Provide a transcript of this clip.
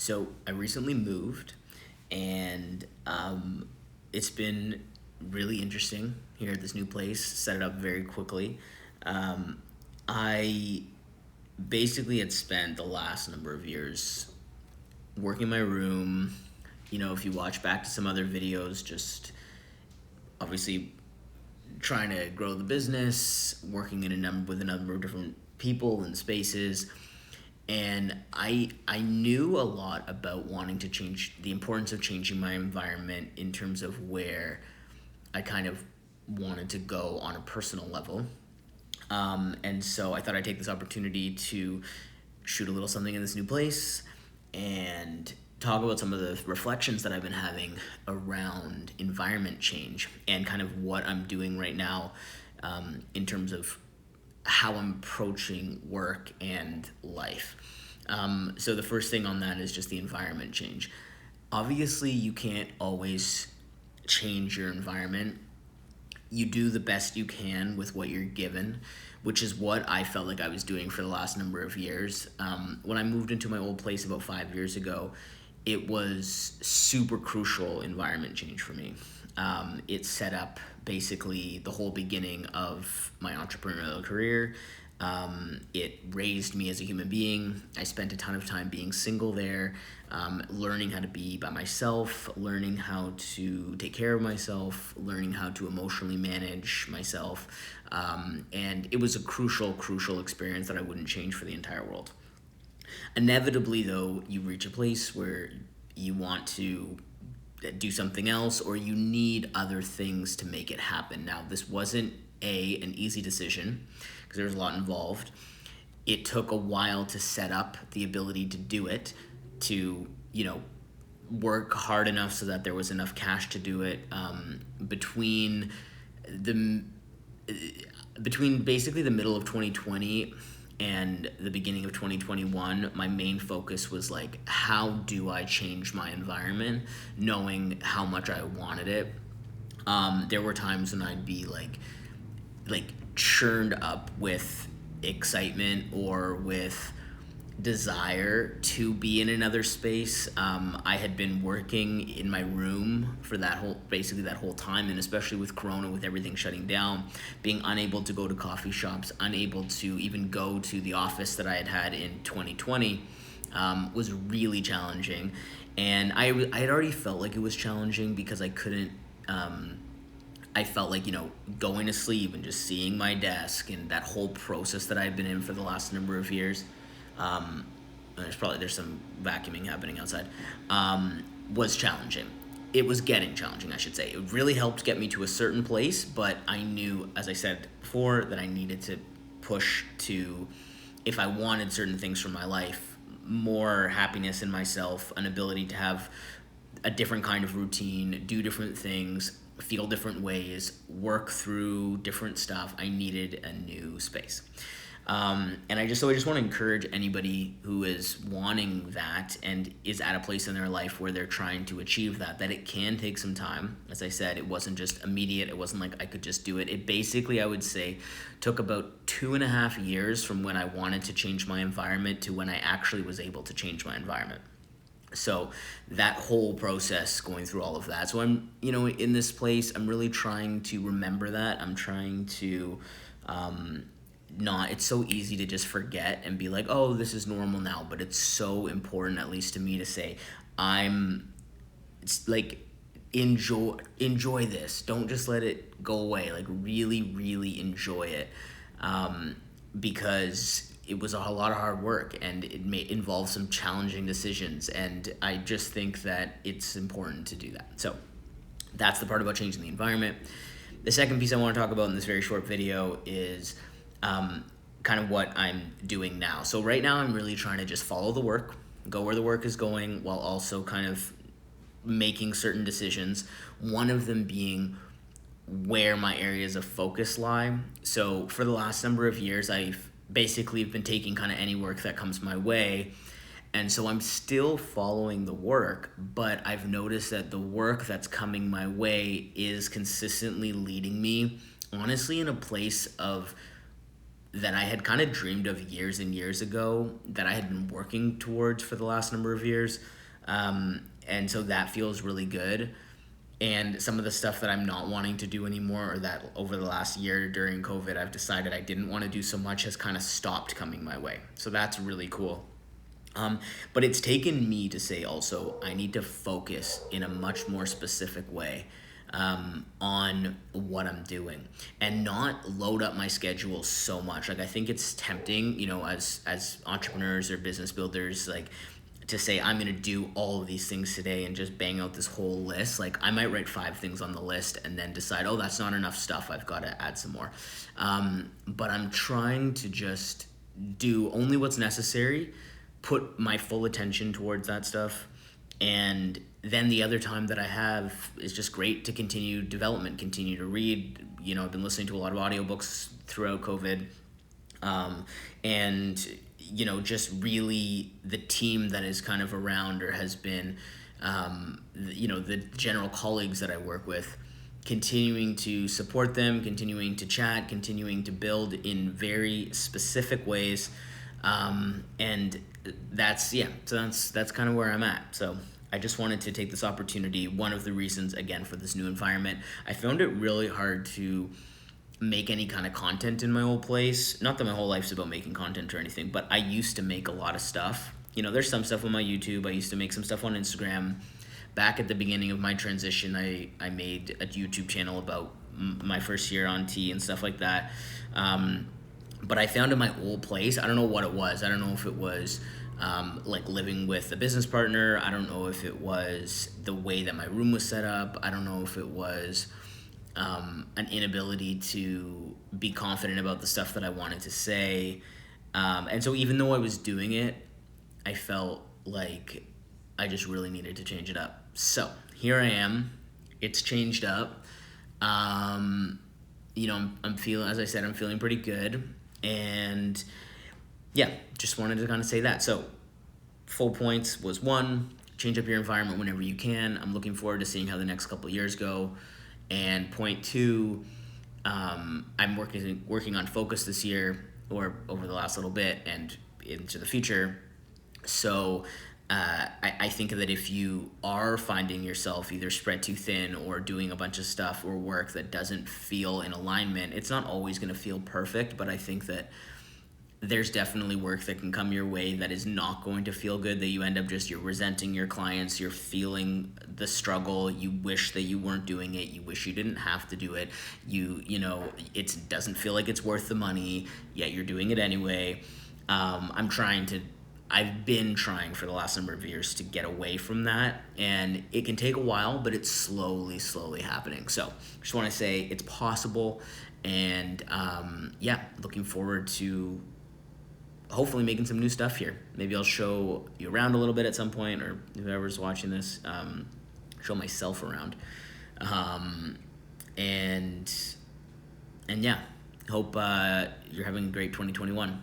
So I recently moved, and it's been really interesting here at this new place. Set it up very quickly. I basically had spent the last number of years working my room. If you watch back to some other videos, just obviously trying to grow the business, working in a number of different people and spaces, and I knew a lot about wanting to change the importance of changing my environment in terms of where I kind of wanted to go on a personal level. And so I thought I'd take this opportunity to shoot a little something in this new place and talk about some of the reflections that I've been having around environment change and kind of what I'm doing right now, in terms of how I'm approaching work and life. So the first thing on that is just the environment change. Obviously, you can't always change your environment. You do the best you can with what you're given, which is what I felt like I was doing for the last number of years. When I moved into my old place about 5 years ago, it was super crucial environment change for me. It set up basically the whole beginning of my entrepreneurial career. It raised me as a human being. I spent a ton of time being single there, learning how to be by myself, learning how to take care of myself, learning how to emotionally manage myself. And it was a crucial experience that I wouldn't change for the entire world. Inevitably, though, you reach a place where you want to do something else or you need other things to make it happen. Now, this wasn't an easy decision because there was a lot involved. It took a while to set up the ability to do it, to, work hard enough so that there was enough cash to do it. The Between basically the middle of 2020 and the beginning of 2021, my main focus was like, how do I change my environment, knowing how much I wanted it. There were times when I'd be like churned up with excitement or with desire to be in another space. I had been working in my room for basically that whole time, and especially with Corona, with everything shutting down, being unable to go to coffee shops, unable to even go to the office that I had in 2020, was really challenging. And I had already felt like it was challenging because I couldn't. I felt like, going to sleep and just seeing my desk and that whole process that I've been in for the last number of years. There's some vacuuming happening outside. Was challenging. It was getting challenging, I should say. It really helped get me to a certain place, but I knew, as I said before, that I needed to push to, if I wanted certain things from my life, more happiness in myself, an ability to have a different kind of routine, do different things, feel different ways, work through different stuff. I needed a new space. And I just want to encourage anybody who is wanting that and is at a place in their life where they're trying to achieve that it can take some time. As I said, it wasn't just immediate. It wasn't like I could just do it. It basically, I would say, took about 2.5 years from when I wanted to change my environment to when I actually was able to change my environment. So that whole process, going through all of that. So I'm, in this place, I'm really trying to remember that. I'm trying to, not, it's so easy to just forget and be like, oh, this is normal now. But it's so important, at least to me, to say, it's like, enjoy this. Don't just let it go away. Like, really, really enjoy it. Because it was a lot of hard work and it may involve some challenging decisions, and I just think that it's important to do that. So that's the part about changing the environment. The second piece I want to talk about in this very short video is kind of what I'm doing now. So right now I'm really trying to just follow the work, go where the work is going, while also kind of making certain decisions, one of them being where my areas of focus lie. So for the last number of years, I've basically been taking kind of any work that comes my way. And so I'm still following the work, but I've noticed that the work that's coming my way is consistently leading me, honestly, in a place of that I had kind of dreamed of years and years ago that I had been working towards for the last number of years. And so that feels really good. And some of the stuff that I'm not wanting to do anymore, or that over the last year during COVID, I've decided I didn't want to do so much, has kind of stopped coming my way. So that's really cool. But it's taken me to say also, I need to focus in a much more specific way on what I'm doing and not load up my schedule so much. Like, I think it's tempting, as entrepreneurs or business builders, like, to say I'm going to do all of these things today and just bang out this whole list. Like, I might write 5 things on the list and then decide, oh, that's not enough stuff, I've got to add some more. But I'm trying to just do only what's necessary, put my full attention towards that stuff, and then the other time that I have is just great to continue development, continue to read. I've been listening to a lot of audiobooks throughout COVID, and just really the team that is kind of around, or has been, the general colleagues that I work with, continuing to support them, continuing to chat, continuing to build in very specific ways. And that's kind of where I'm at. So I just wanted to take this opportunity. One of the reasons, again, for this new environment, I found it really hard to make any kind of content in my old place. Not that my whole life's about making content or anything, but I used to make a lot of stuff. There's some stuff on my YouTube. I used to make some stuff on Instagram. Back at the beginning of my transition, I made a YouTube channel about my first year on T and stuff like that. But I found in my old place, I don't know what it was. I don't know if it was like living with a business partner. I don't know if it was the way that my room was set up. I don't know if it was an inability to be confident about the stuff that I wanted to say. And so even though I was doing it, I felt like I just really needed to change it up. So here I am. It's changed up. I'm feeling, as I said, I'm feeling pretty good. And yeah, just wanted to kind of say that. So full points was 1, change up your environment whenever you can. I'm looking forward to seeing how the next couple of years go. And point 2, I'm working on focus this year, or over the last little bit and into the future. So I think that if you are finding yourself either spread too thin or doing a bunch of stuff or work that doesn't feel in alignment, it's not always going to feel perfect, but I think that there's definitely work that can come your way that is not going to feel good, that you end up you're resenting your clients, you're feeling the struggle, you wish that you weren't doing it, you wish you didn't have to do it, it doesn't feel like it's worth the money, yet you're doing it anyway. I've been trying for the last number of years to get away from that, and it can take a while, but it's slowly happening. So just want to say it's possible, and looking forward to hopefully making some new stuff here. Maybe I'll show you around a little bit at some point, or whoever's watching this, show myself around. And yeah, hope you're having a great 2021.